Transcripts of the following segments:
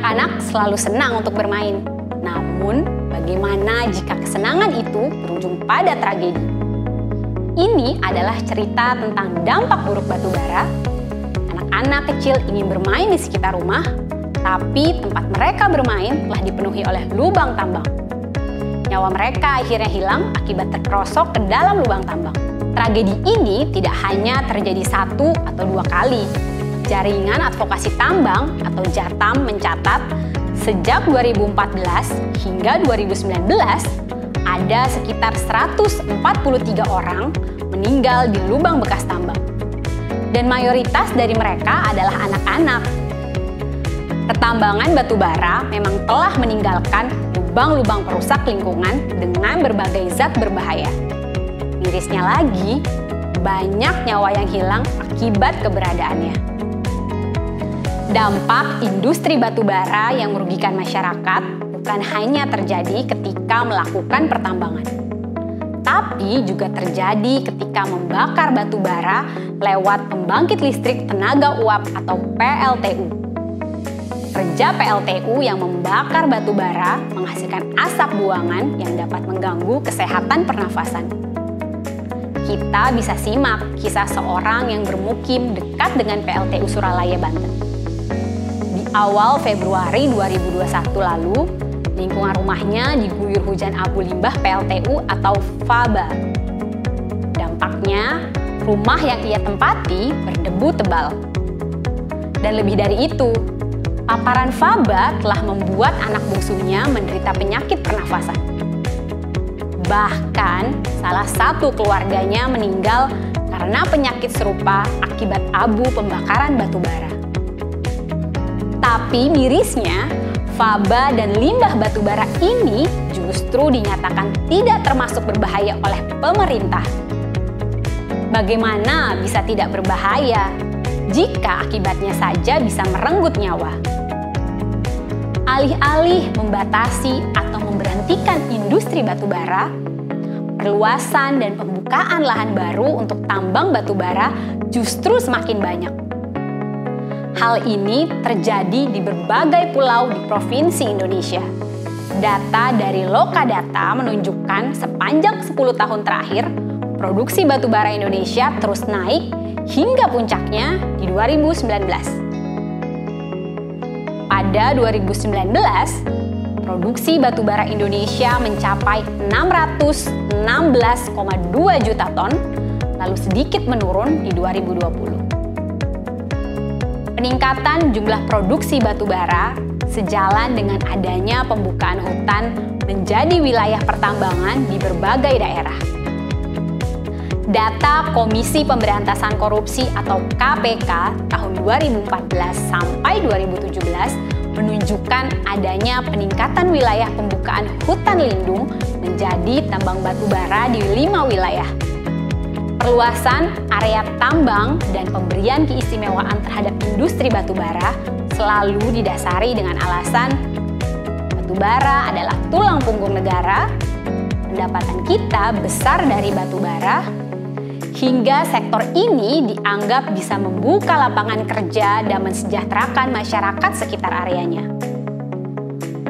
Anak-anak selalu senang untuk bermain. Namun, bagaimana jika kesenangan itu berujung pada tragedi? Ini adalah cerita tentang dampak buruk batu bara. Anak-anak kecil ingin bermain di sekitar rumah, tapi tempat mereka bermain telah dipenuhi oleh lubang tambang. Nyawa mereka akhirnya hilang akibat terperosok ke dalam lubang tambang. Tragedi ini tidak hanya terjadi 1 atau 2 kali. Jaringan Advokasi Tambang atau JATAM mencatat sejak 2014 hingga 2019 ada sekitar 143 orang meninggal di lubang bekas tambang. Dan mayoritas dari mereka adalah anak-anak. Pertambangan batu bara memang telah meninggalkan lubang-lubang perusak lingkungan dengan berbagai zat berbahaya. Mirisnya lagi, banyak nyawa yang hilang akibat keberadaannya. Dampak industri batu bara yang merugikan masyarakat bukan hanya terjadi ketika melakukan pertambangan, tapi juga terjadi ketika membakar batu bara lewat pembangkit listrik tenaga uap atau PLTU. Kerja PLTU yang membakar batu bara menghasilkan asap buangan yang dapat mengganggu kesehatan pernafasan. Kita bisa simak kisah seorang yang bermukim dekat dengan PLTU Suralaya, Banten. Awal Februari 2021 lalu, lingkungan rumahnya diguyur hujan abu limbah PLTU atau faba. Dampaknya, rumah yang ia tempati berdebu tebal. Dan lebih dari itu, paparan faba telah membuat anak bungsunya menderita penyakit pernafasan. Bahkan, salah satu keluarganya meninggal karena penyakit serupa akibat abu pembakaran batu bara. Tapi mirisnya, faba dan limbah batu bara ini justru dinyatakan tidak termasuk berbahaya oleh pemerintah. Bagaimana bisa tidak berbahaya jika akibatnya saja bisa merenggut nyawa? Alih-alih membatasi atau memberhentikan industri batu bara, perluasan dan pembukaan lahan baru untuk tambang batu bara justru semakin banyak. Hal ini terjadi di berbagai pulau di provinsi Indonesia. Data dari Lokadata menunjukkan sepanjang 10 tahun terakhir, produksi batu bara Indonesia terus naik hingga puncaknya di 2019. Pada 2019, produksi batu bara Indonesia mencapai 616,2 juta ton, lalu sedikit menurun di 2020. Peningkatan jumlah produksi batu bara sejalan dengan adanya pembukaan hutan menjadi wilayah pertambangan di berbagai daerah. Data Komisi Pemberantasan Korupsi atau KPK tahun 2014 sampai 2017 menunjukkan adanya peningkatan wilayah pembukaan hutan lindung menjadi tambang batu bara di 5 wilayah. Perluasan area tambang dan pemberian keistimewaan terhadap industri batu bara selalu didasari dengan alasan batu bara adalah tulang punggung negara, pendapatan kita besar dari batu bara, hingga sektor ini dianggap bisa membuka lapangan kerja dan mensejahterakan masyarakat sekitar areanya.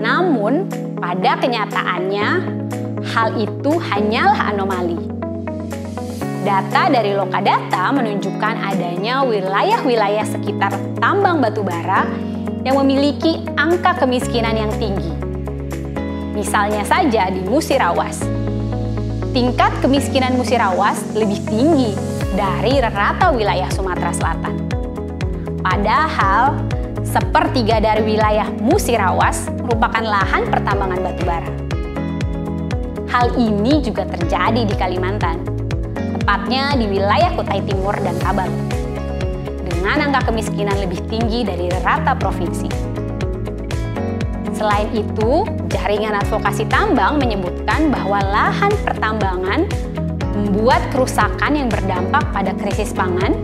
Namun, pada kenyataannya, hal itu hanyalah anomali. Data dari Lokadata menunjukkan adanya wilayah-wilayah sekitar tambang batu bara yang memiliki angka kemiskinan yang tinggi. Misalnya saja di Musirawas. Tingkat kemiskinan Musirawas lebih tinggi dari rata wilayah Sumatera Selatan. Padahal, 1/3 dari wilayah Musirawas merupakan lahan pertambangan batu bara. Hal ini juga terjadi di Kalimantan, tepatnya di wilayah Kutai Timur dan Tabalu, dengan angka kemiskinan lebih tinggi dari rata provinsi. Selain itu, Jaringan Advokasi Tambang menyebutkan bahwa lahan pertambangan membuat kerusakan yang berdampak pada krisis pangan,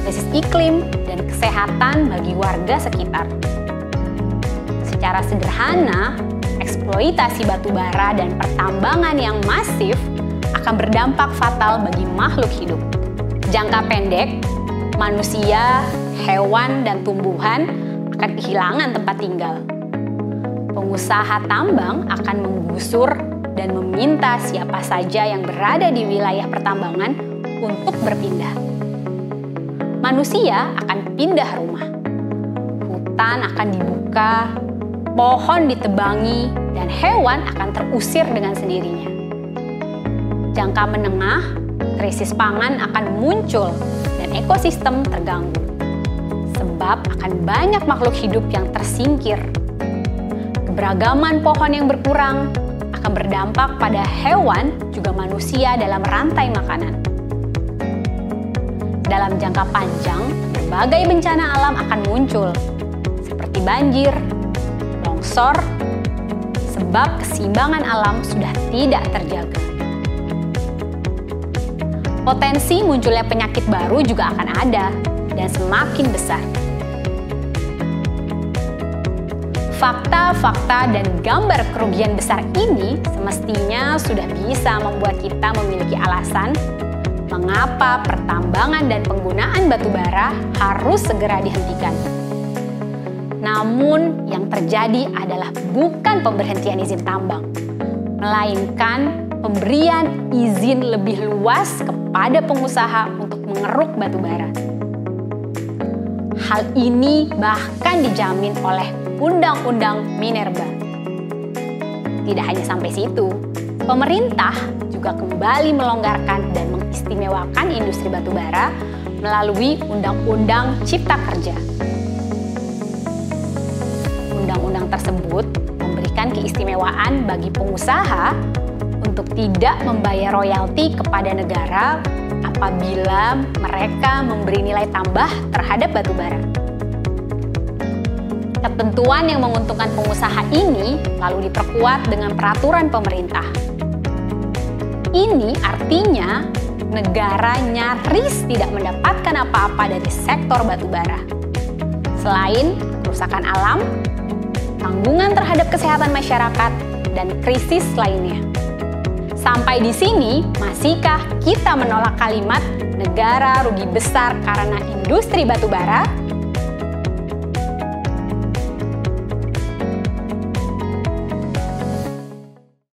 krisis iklim, dan kesehatan bagi warga sekitar. Secara sederhana, eksploitasi batu bara dan pertambangan yang masif akan berdampak fatal bagi makhluk hidup. Jangka pendek, manusia, hewan, dan tumbuhan akan kehilangan tempat tinggal. Pengusaha tambang akan menggusur dan meminta siapa saja yang berada di wilayah pertambangan untuk berpindah. Manusia akan pindah rumah. Hutan akan dibuka, pohon ditebangi, dan hewan akan terusir dengan sendirinya. Jangka menengah, krisis pangan akan muncul dan ekosistem terganggu. Sebab akan banyak makhluk hidup yang tersingkir. Keberagaman pohon yang berkurang akan berdampak pada hewan juga manusia dalam rantai makanan. Dalam jangka panjang, berbagai bencana alam akan muncul, seperti banjir, longsor, sebab keseimbangan alam sudah tidak terjaga. Potensi munculnya penyakit baru juga akan ada dan semakin besar. Fakta-fakta dan gambar kerugian besar ini semestinya sudah bisa membuat kita memiliki alasan mengapa pertambangan dan penggunaan batu bara harus segera dihentikan. Namun yang terjadi adalah bukan pemberhentian izin tambang, melainkan pemberian izin lebih luas kepada pengusaha untuk mengeruk batu bara. Hal ini bahkan dijamin oleh Undang-Undang Minerba. Tidak hanya sampai situ, pemerintah juga kembali melonggarkan dan mengistimewakan industri batubara melalui Undang-Undang Cipta Kerja. Undang-undang tersebut memberikan keistimewaan bagi pengusaha untuk tidak membayar royalti kepada negara apabila mereka memberi nilai tambah terhadap batubara. Ketentuan yang menguntungkan pengusaha ini lalu diperkuat dengan peraturan pemerintah. Ini artinya negara nyaris tidak mendapatkan apa-apa dari sektor batubara. Selain kerusakan alam, tanggungan terhadap kesehatan masyarakat, dan krisis lainnya. Sampai di sini, masihkah kita menolak kalimat negara rugi besar karena industri batubara?